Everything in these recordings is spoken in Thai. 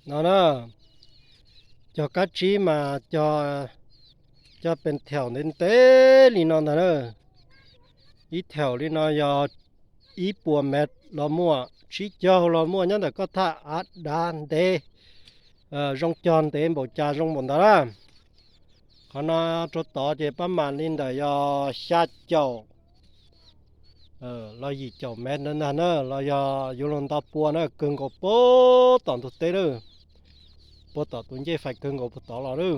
nó cho cá chí mà cho bên theo nên tế thì nó nữa ít theo thì nó do ít bùa mệt lo mua chỉ cho lo mua nhá là có thà át đan đê rong tròn đê bộ trà rong bồn đó là còn nó cho tỏ thì bấm màn lên là do sát chậu lo gì chậu mệt nữa nè lo do dù lần ta bùa nó cưng có bố toàn thực tế nữa bố tỏ tụi chơi phải cưng có bố tỏ là nữa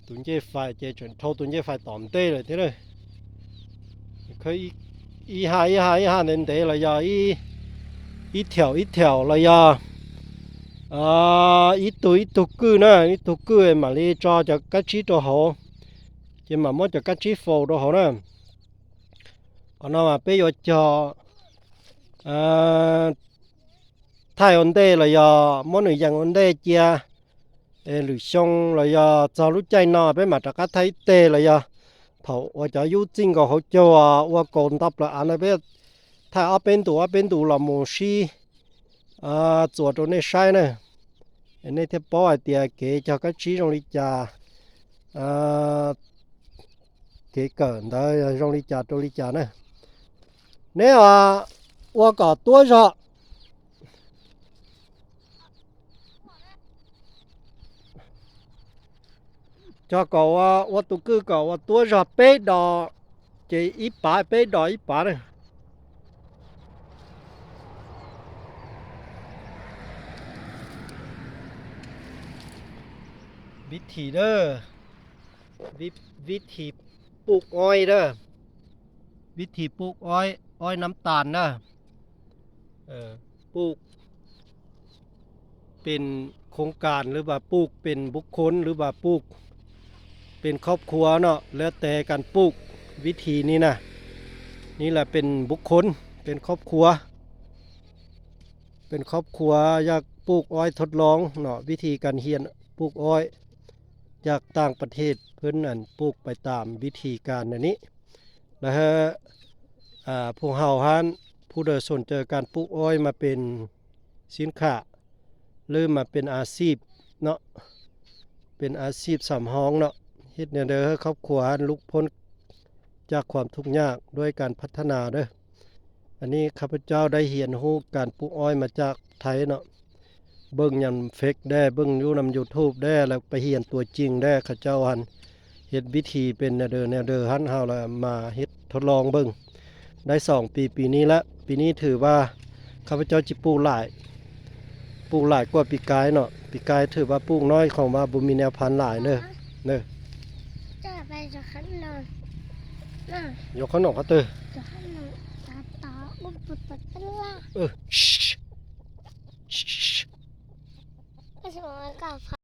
tụi chơi phải chơi chuyện thâu tụi chơi phải tỏm tê rồi thế rồi khơi y hai nên thế là do ít theo là do ít tu cư nữa ít tu cư mà đi cho các chí cho họ chứ mà muốn cho các chí phô cho họ nữa còn nó mà bây giờ cho thay ổn định là do muốn người dân ổn định chia lưỡi xong là do cho lúc chạy nó bên mà cho các thấy tê là do thầu và cho ưu tiên của họ cho và còn tập là anh ấy biết thay ở bên tủ là một xí做着那晒呢，那天包一点给叫个鸡肉里加，给梗的肉里加肉里加呢。那我搞多少？cho cậu我都给搞我多少杯到，这100杯到100呢。วิธีเด้อวิธีปลูกอ้อยเด้อวิธีปลูกอ้อยน้ำตาลนะปลูกเป็นโครงการหรือว่าปลูกเป็นบุคคลหรือว่าปลูกเป็นครอบครัวเนาะแล้วแต่การปลูกวิธีนี้นะนี่แหละเป็นบุคคลเป็นครอบครัวอยากปลูกอ้อยทดลองเนาะวิธีการเรียนปลูกอ้อยจากต่างประเทศเพิ่นนั่นปลูกไปตามวิธีการอันนี้แล้วผู้เฮาฮันผู้ใดสนใจการปลูกอ้อยมาเป็นสินค้าหรือมาเป็นอาชีพเนาะเป็นอาชีพสำรองเนาะเฮ็ดแนวเด้อให้ครอบครัวลุกพ้นจากความทุกข์ยากด้วยการพัฒนาเด้ออันนี้ข้าพเจ้าได้เรียนรู้การปลูกอ้อยมาจากไทยเนาะเบิ่งยำเฟกได้เบิ่งอยู่นำ YouTube ได้แล้วไปเรียนตัวจริงได้ข้าเจ้าหันเฮ็ดวิธีเป็นแนวเด้อหันเฮาแล้วมาเฮ็ดทดลองเบิ่งได้2ปีนี้ละปีนี้ถือว่าข้าพเจ้าจิปลูกหลายกว่าปีกายเนาะปีกายถือว่าปลูกน้อยของว่าบ่มีแนวพันธุ์หลายเด้อจะไปจะขันนอนน่ะยกขนมเขาเตอจะขันนอนตาตาอุ้มปุตตะล่า